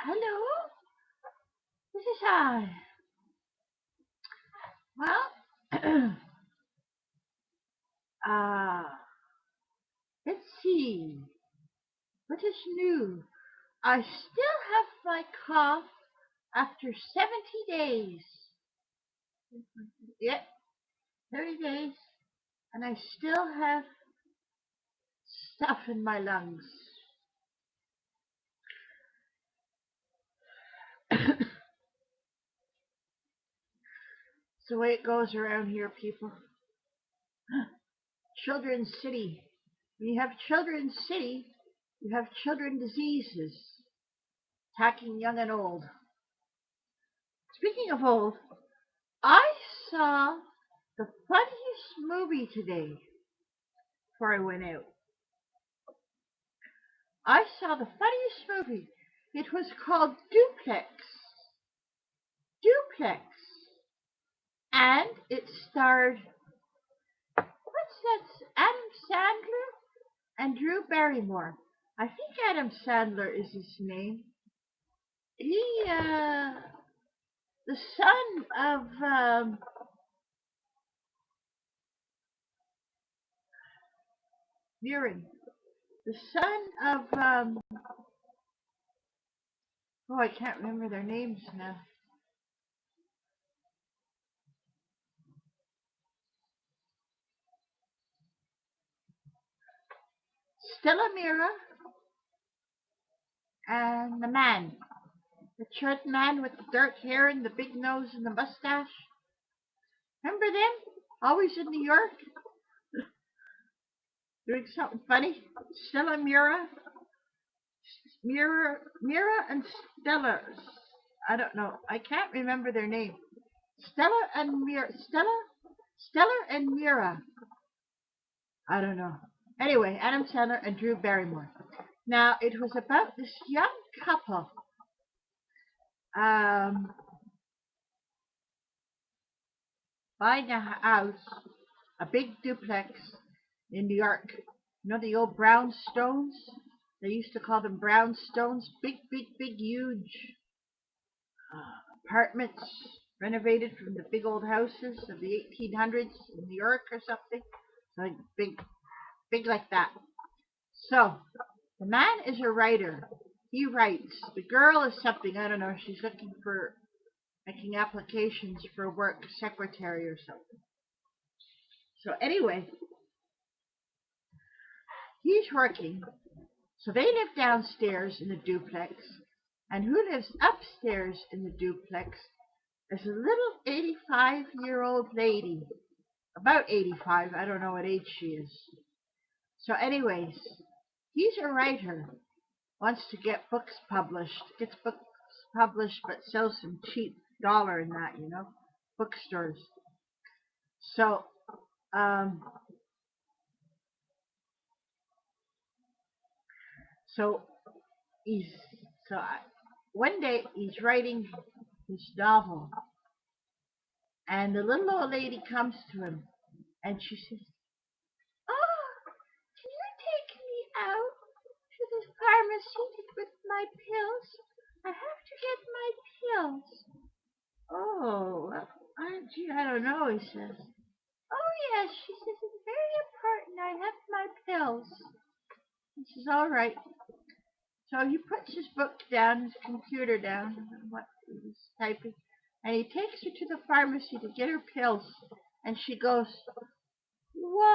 Hello, this is I. Well, uh, let's see. What is new? I still have my cough after 70 days. Yep, 30 days, and I still have stuff in my lungs. It's the way it goes around here, people. Children's City. When you have Children's City, you have children diseases attacking young and old. Speaking of old, I saw the funniest movie today before I went out. I saw the funniest movie. It was called Duplex. Duplex. And it starred, what's that? Adam Sandler and Drew Barrymore. I think Adam Sandler is his name. He, the son of, Mirren. The son of, oh, I can't remember their names now. Stella Mira and the man. The short man with the dark hair and the big nose and the mustache. Remember them? Always in New York, doing something funny. Stella Mira, Mira and Stella. I don't know. I can't remember their name. Stella and Mira. Stella and Mira. I don't know. Anyway, Adam Sandler and Drew Barrymore. Now it was about this young couple. Um, Buying a house, a big duplex in New York. You know the old brownstones? They used to call them brownstones. Big, big, big, huge apartments renovated from the big old houses of the 1800s in New York or something. Like big, big like that. So the man is a writer. He writes. The girl is something, I don't know. She's looking for making applications for work, secretary or something. So anyway, he's working. So they live downstairs in the duplex, and who lives upstairs in the duplex is a little 85-year-old lady. About 85, I don't know what age she is. So anyways, he's a writer, wants to get books published, gets books published but sells some cheap dollar in that, bookstores. So, um, so he's, so I, one day he's writing his novel, and the little old lady comes to him and she says, "Oh, can you take me out to the pharmacy with my pills? I have to get my pills." "Oh, gee, I don't know," he says. "Oh, yes," she says, "it's very important. I have my pills." He says, "All right." So he puts his book down, his computer down, what he was typing, and he takes her to the pharmacy to get her pills. And she goes, "One,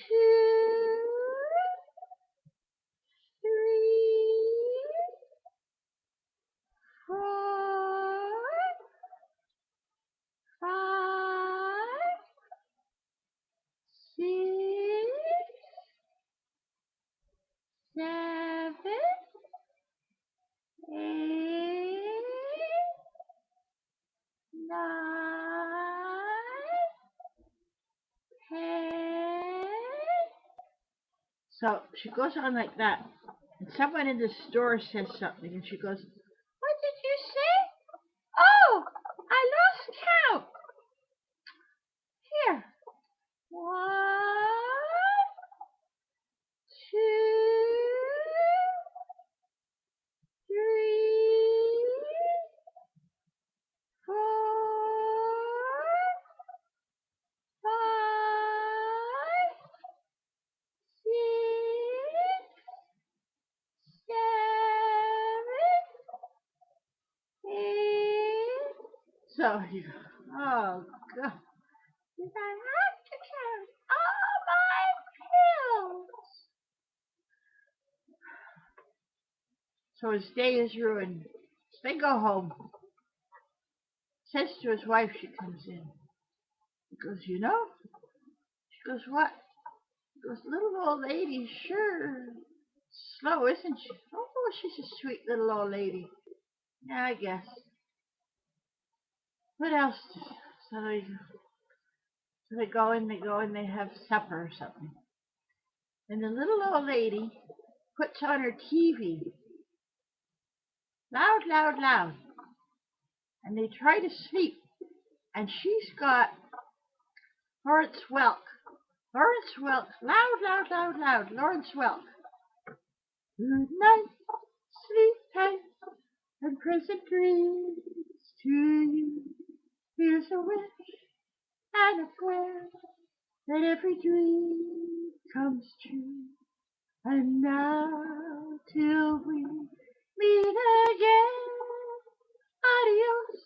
two, three, four, five, six, seven, eight, nine, 10." So she goes on like that. And someone in the store says something, and she goes, "What did you say? Oh, I lost count. Here. One, two, So he goes, oh God. He said, I have to carry all my pills. So his day is ruined. So they go home. Says to his wife, she comes in. He goes, you know? She goes, what? He goes, little old lady, sure. Slow, isn't she? Oh, she's a sweet little old lady. Yeah, I guess. What else? So they go in, they have supper or something. And the little old lady puts on her TV. Loud, loud, loud. And they try to sleep. And she's got Lawrence Welk. Lawrence Welk. Loud, loud, loud, loud. Lawrence Welk. Good night, sleep tight, and present dreams to you. Here's a wish and a prayer that every dream comes true. And now, till we meet again, adios,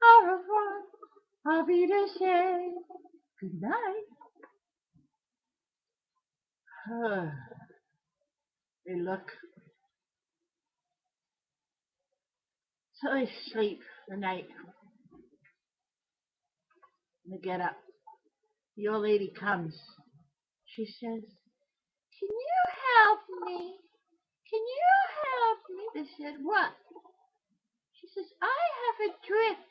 au revoir, auf Wiedersehen, good night. They look, so they sleep the night. And they get up. The old lady comes. She says, can you help me? Can you help me? They said, what? She says, I have a drift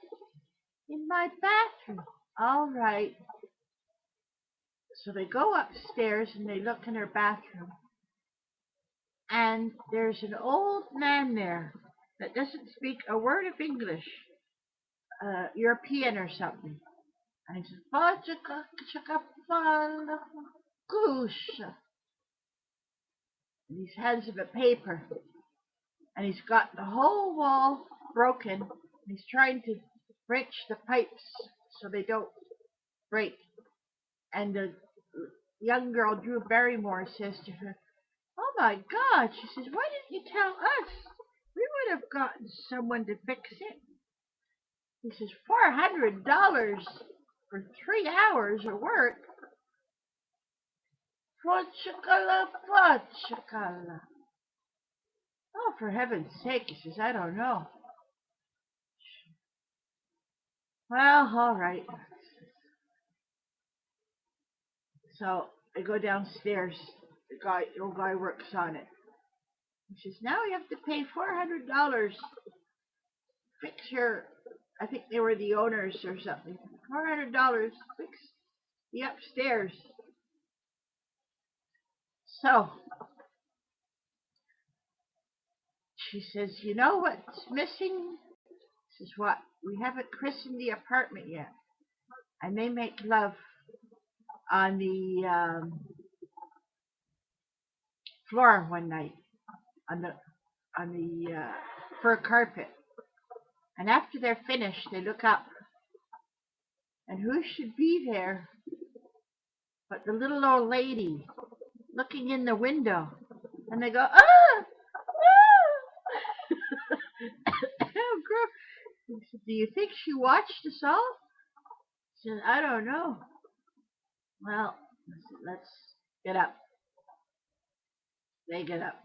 in my bathroom. All right. So they go upstairs and they look in her bathroom. And there's an old man there that doesn't speak a word of English, European or something. And he says, goose. And he hands him a paper. And he's got the whole wall broken. And he's trying to wrench the pipes so they don't break. And the young girl, Drew Barrymore, says to her, oh my God. She says, why didn't you tell us? We would have gotten someone to fix it. He says, $400 for 3 hours of work. Fudge-a-la. Oh, for heaven's sake, he says, I don't know. Well, all right. So I go downstairs. The old guy works on it. He says, now you have to pay $400. Fix your, I think they were the owners or something. $400, fix the upstairs. So she says, you know what's missing? She says, what? We haven't christened the apartment yet. And they make love on the floor one night, on the fur carpet. And after they're finished, they look up. And who should be there but the little old lady looking in the window. And they go, ah! Oh, girl. Said, do you think she watched us all? She said, I don't know. Well, let's get up. They get up.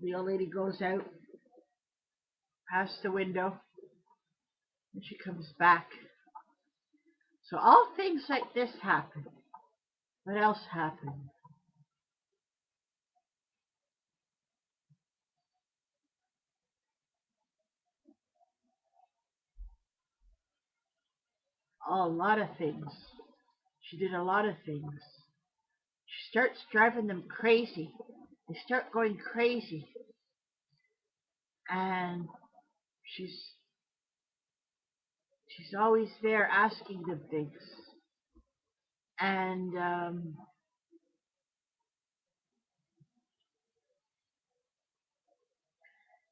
The old lady goes out past the window and she comes back. So all things like this happen. What else happened? Oh, a lot of things. She did a lot of things. She starts driving them crazy. They start going crazy. And she's always there asking them things. And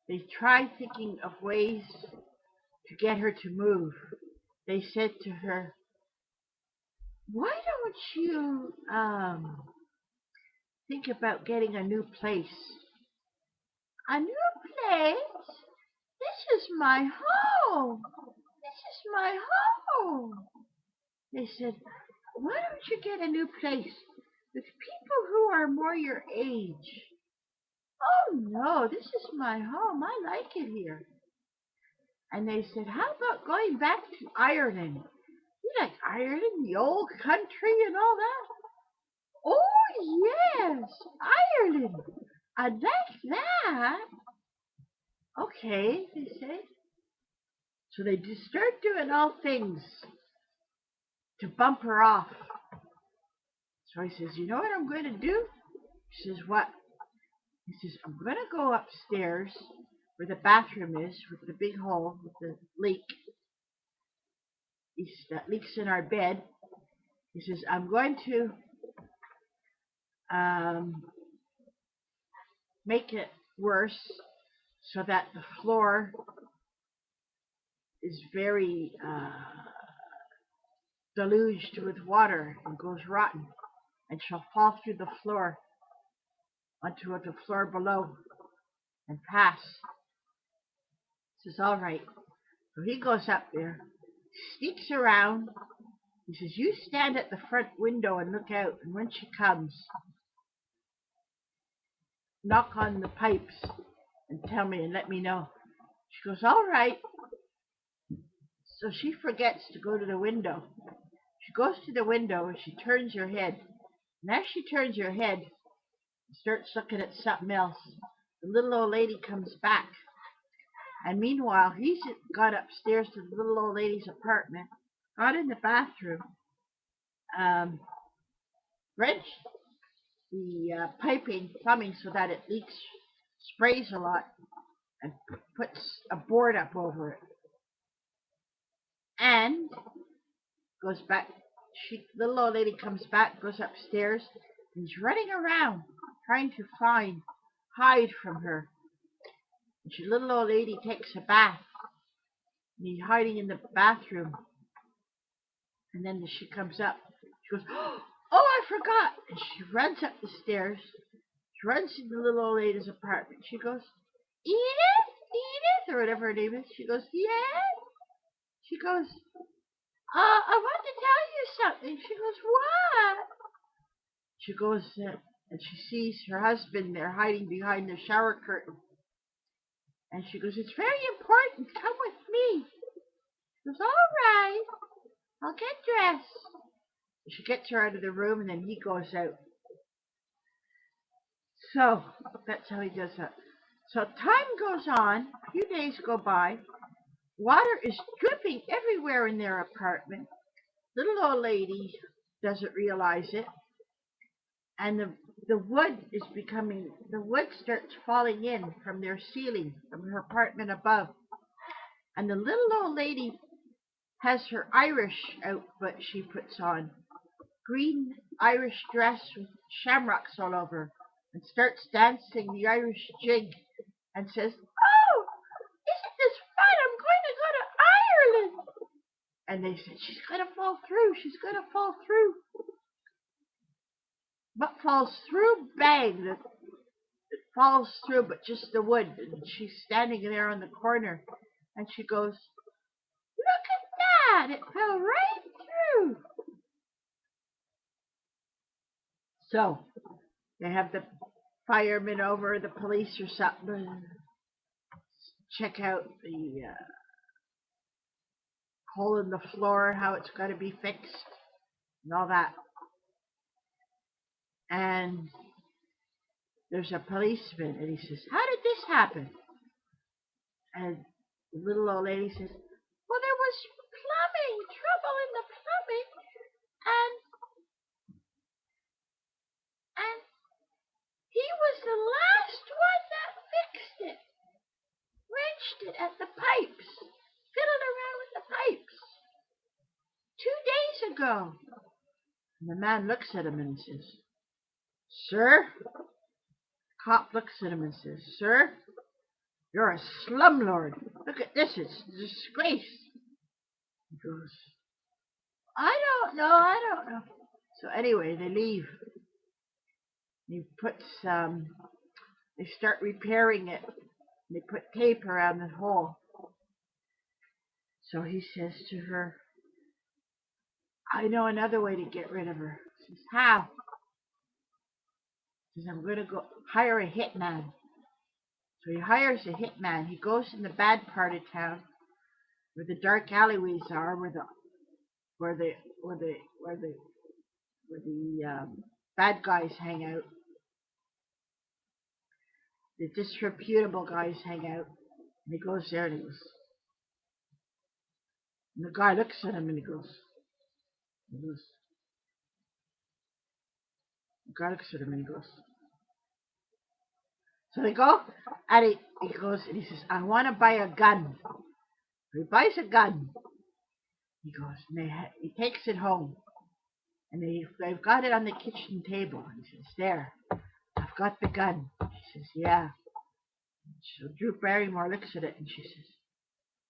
they try thinking of ways to get her to move. They said to her, why don't you think about getting a new place? A new place? This is my home. This is my home. They said, why don't you get a new place with people who are more your age? Oh no, this is my home. I like it here. And they said, how about going back to Ireland? You like Ireland, the old country and all that? Oh yes, Ireland. I like that. Okay, they say. So they just start doing all things to bump her off. So he says, you know what I'm going to do? She says, what? He says, I'm going to go upstairs where the bathroom is with the big hole with the leak. That leaks in our bed. He says, I'm going to make it worse so that the floor is very deluged with water and goes rotten. And she'll fall through the floor onto the floor below and pass. He says, all right. So he goes up there, sneaks around. He says, you stand at the front window and look out. And when she comes, knock on the pipes and tell me and let me know. She goes, all right. So she forgets to go to the window. She goes to the window and she turns her head. And as she turns her head and starts looking at something else, the little old lady comes back. And meanwhile, he's got upstairs to the little old lady's apartment, got in the bathroom, wrenched the plumbing so that it leaks, sprays a lot, and puts a board up over it. And goes back. Little old lady comes back, goes upstairs, and he's running around trying to hide from her. And little old lady takes a bath, and he's hiding in the bathroom. And then she comes up. She goes, oh, I forgot. And she runs up the stairs. She runs to the little old lady's apartment. She goes, Edith, or whatever her name is. She goes, yes. She goes, I want to tell you something. She goes, what? She goes and she sees her husband there hiding behind the shower curtain. And she goes, it's very important. Come with me. She goes, all right. I'll get dressed. She gets her out of the room and then he goes out. So that's how he does that. So time goes on. A few days go by. Water is dripping everywhere in their apartment. Little old lady doesn't realize it. And the wood starts falling in from their ceiling, from her apartment above. And the little old lady has her Irish outfit she puts on. Green Irish dress with shamrocks all over. And starts dancing the Irish jig. And says, oh, isn't this fun? I'm going to go to Ireland. And they said, she's going to fall through. She's going to fall through. But falls through, bang. It falls through, but just the wood. And she's standing there on the corner. And she goes, look at that. It fell right through. So they have the firemen over, the police or something, check out the hole in the floor, how it's got to be fixed, and all that. And there's a policeman, and he says, how did this happen? And the little old lady says, well, there was trouble in the plumbing, and he was the last one that fixed it, wrenched it at the pipes, fiddled around with the pipes 2 days ago. And the man looks at him and says, sir, cop looks at him and says, sir, you're a slumlord. Look at this, it's a disgrace. He goes, I don't know. So anyway, they leave. He puts, they start repairing it. They put tape around the hole So he says to her, I know another way to get rid of her. She says, how? He says, I'm going to go hire a hitman. So he hires a hitman. He goes in the bad part of town where the dark alleyways are, where the where the where the where the bad guys hang out, the disreputable guys hang out. And he goes there and he goes, and the guy looks at him and he goes, the guy looks at him and he goes. So they go and he goes and he says, I want to buy a gun. So he buys a gun. He goes and he takes it home. And they've got it on the kitchen table. And he says, there, I've got the gun. She says, yeah. So Drew Barrymore looks at it and she says,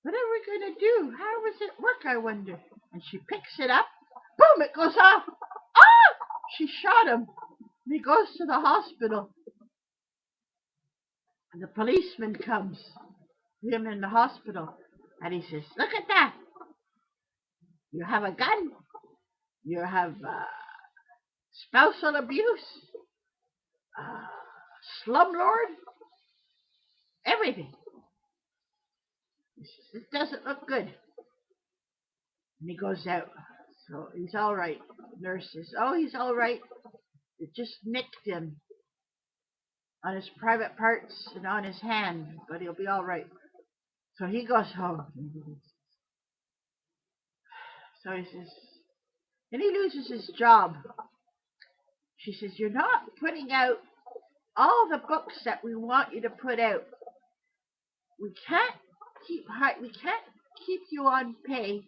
what are we going to do? How does it work, I wonder? And she picks it up. Boom, it goes off. Ah! She shot him. And he goes to the hospital. And the policeman comes to him in the hospital. And he says, look at that. You have a gun. You have spousal abuse. Slumlord. Everything. He says, this doesn't look good. And he goes out. So he's all right. The nurse says, oh, he's all right. It just nicked him on his private parts and on his hand, but he'll be all right. So he goes home. So he says, and he loses his job. She says, you're not putting out all the books that we want you to put out. We can't keep you on pay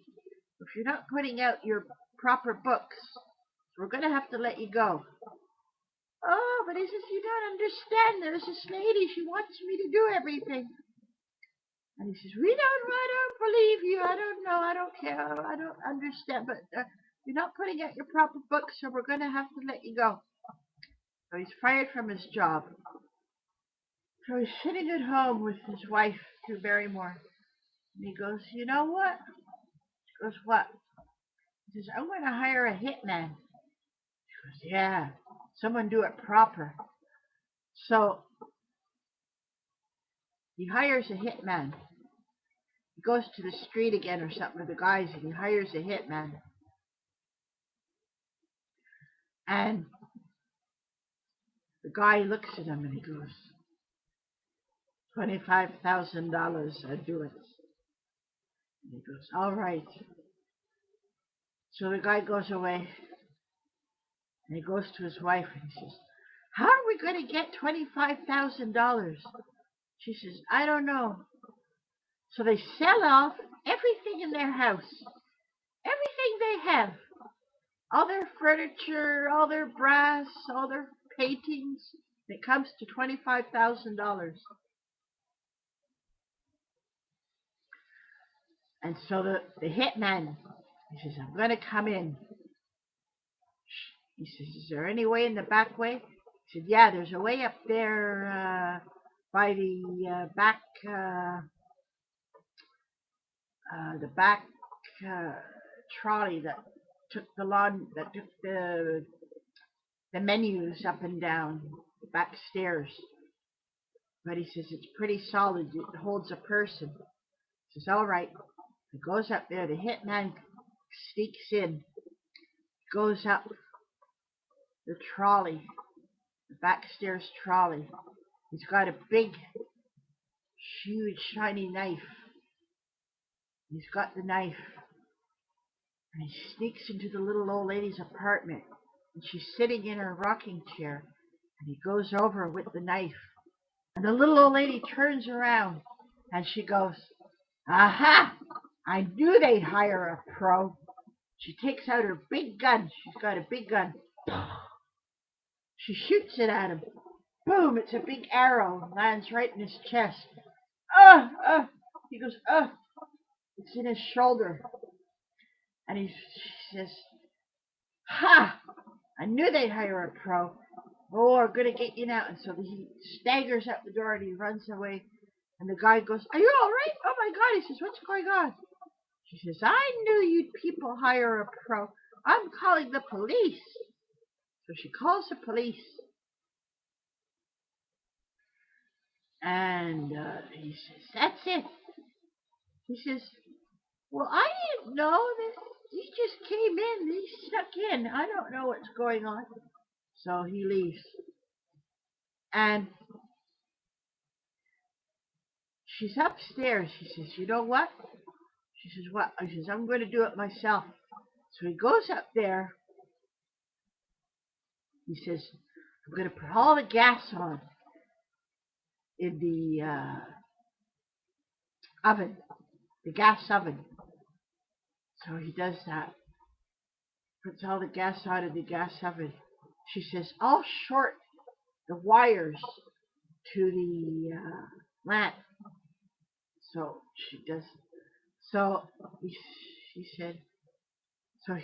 if you're not putting out your proper books. So we're going to have to let you go. Oh, but he says, you don't understand. There's this lady. She wants me to do everything. And he says, I don't believe you. I don't know. I don't care. I don't understand. But you're not putting out your proper books, so we're going to have to let you go. So he's fired from his job. So he's sitting at home with his wife, Drew Barrymore. And he goes, you know what? She goes, what? He says, I'm going to hire a hitman. She goes, yeah, someone do it proper. So he hires a hitman. He goes to the street again or something with the guys and he hires a hitman. And the guy looks at him and he goes, $25,000, I'd do it. And he goes, all right. So the guy goes away and he goes to his wife and he says, how are we going to get $25,000? She says, I don't know. So they sell off everything in their house, everything they have, all their furniture, all their brass, all their paintings. It comes to $25,000. And so the hitman, he says, I'm going to come in. He says, is there any way in the back way? He said, yeah, there's a way up there by the back trolley that took the menus up and down the back stairs. But he says it's pretty solid. It holds a person. He says, all right. He goes up there. The hitman sneaks in. Goes up the trolley, the back stairs trolley. He's got a big, huge, shiny knife. He's got the knife. And he sneaks into the little old lady's apartment. And she's sitting in her rocking chair. And he goes over with the knife. And the little old lady turns around. And she goes, aha! I knew they'd hire a pro. She takes out her big gun. She's got a big gun. She shoots it at him. Boom! It's a big arrow. Lands right in his chest. He goes, it's in his shoulder. And she says, ha! I knew they'd hire a pro. Oh, we're going to get you now. And so he staggers out the door and he runs away. And the guy goes, are you all right? Oh my God. He says, what's going on? She says, I knew you'd people hire a pro. I'm calling the police. So she calls the police. And he says, that's it. He says, well, I didn't know that. He just came in. He snuck in. I don't know what's going on. So he leaves. And she's upstairs. She says, you know what? She says, what? I says, I'm going to do it myself. So he goes up there. He says, I'm going to put all the gas on in the oven, the gas oven. So he does that. Puts all the gas on in the gas oven. She says, I'll short the wires to the lamp. So she does. So she said, so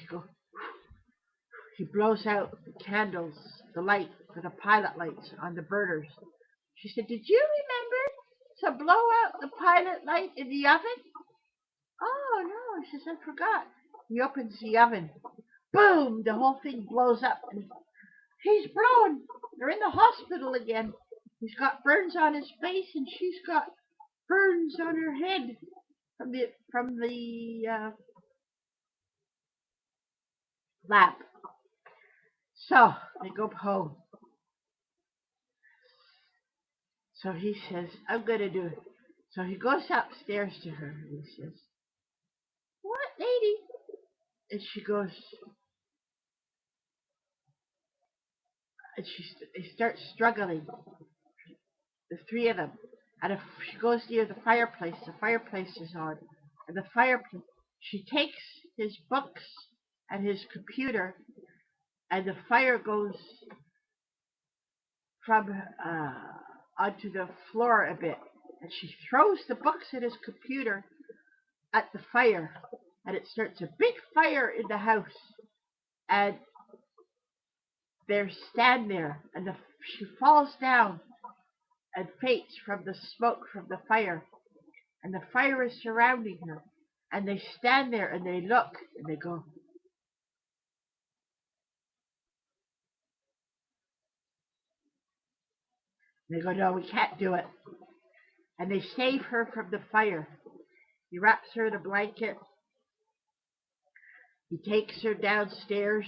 he blows out the candles, the light for the pilot lights on the burners. She said, did you remember to blow out the pilot light in the oven? Oh, no. She says, I forgot. He opens the oven. Boom! The whole thing blows up. And he's blown. They're in the hospital again. He's got burns on his face, and she's got burns on her head from the lap. So they go home. So he says, I'm going to do it. So he goes upstairs to her and he says, what, lady? And she goes, and they start struggling, the three of them. And if she goes near the fireplace is on. And the fireplace, she takes his books and his computer, and the fire goes from onto the floor a bit. And she throws the books and his computer at the fire, and it starts a big fire in the house. And they stand there, and she falls down and faints from the smoke from the fire. And the fire is surrounding her. And they stand there and they look and they go, no, we can't do it. And they save her from the fire. He wraps her in a blanket. He takes her downstairs,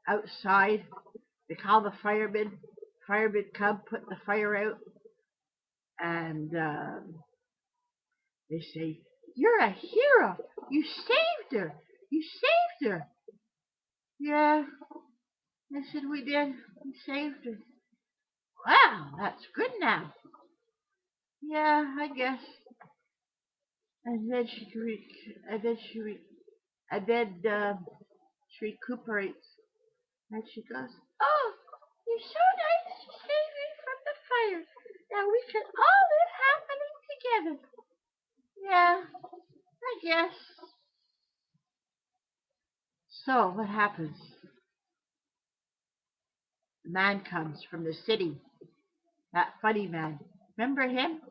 outside. They call the firemen. Firemen come, put the fire out. And they say, you're a hero. You saved her. You saved her. Yeah. They said, we did. We saved her. Wow, that's good now. Yeah, I guess. And then she recuperates, and she goes, "Oh, you're so nice to save me from the fire. Now we can all live happily together." Yeah, I guess. So what happens? The man comes from the city. That funny man. Remember him?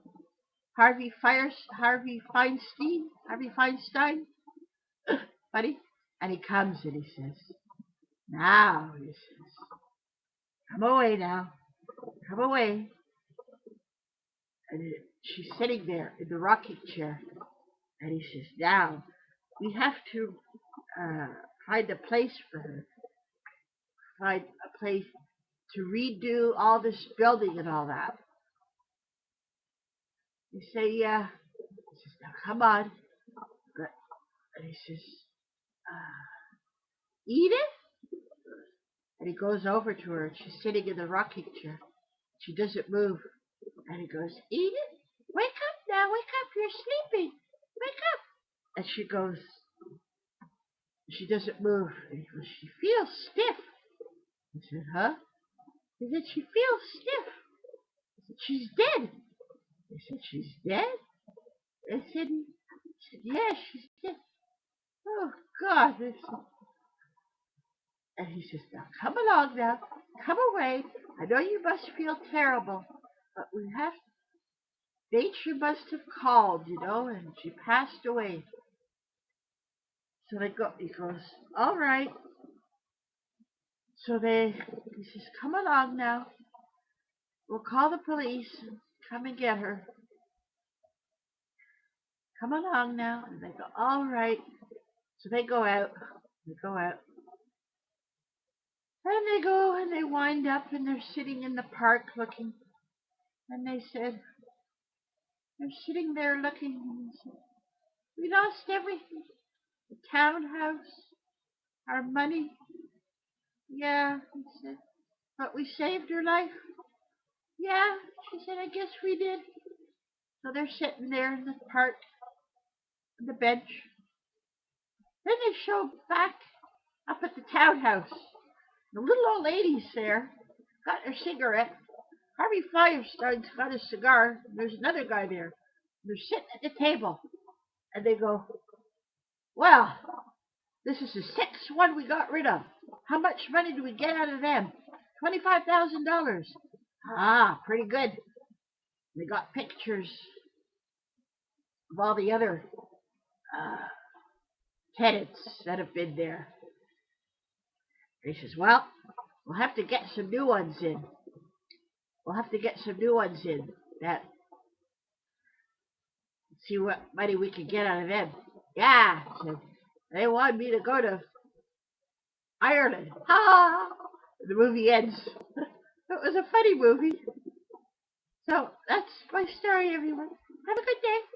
Harvey Feinstein? Harvey Feinstein? Funny? And he comes and he says, now, he says, come away now. Come away. And she's sitting there in the rocking chair. And he says, now, we have to find a place for her. Find a place to redo all this building and all that. You say, yeah. He says, now come on. And he says, Edith? And he goes over to her, and she's sitting in the rocking chair. She doesn't move. And he goes, Edith, wake up now, wake up, you're sleeping. Wake up. And she goes, she doesn't move. And he goes, she feels stiff. I said, huh? He said, she feels stiff. I said, she's dead. They said, she's dead? I said, yeah, she's dead. Oh, God. And he says, now come along now. Come away. I know you must feel terrible, but we have, nature must have called, and she passed away. So he goes, all right. So he says, come along now. We'll call the police. Come and get her. Come along now. And they go, all right. So they go out. They go out. And they go and they wind up and they're sitting in the park looking. And they said, they're sitting there looking. And they said, we lost everything. The townhouse, our money. Yeah, he said, but we saved her life. Yeah, she said, I guess we did. So they're sitting there in the park, on the bench. Then they show back up at the townhouse. The little old lady's there, got her cigarette. Harvey Firestein's got his cigar. There's another guy there. They're sitting at the table. And they go, well, this is the sixth one we got rid of. How much money do we get out of them? $25,000. Ah, pretty good. They got pictures of all the other uh, tenants that have been there. He says, well, we'll have to get some new ones in. We'll have to get some new ones in. That see what money we can get out of them. Yeah, said, they wanted me to go to Ireland. Ha! The movie ends. It was a funny movie. So that's my story, everyone. Have a good day.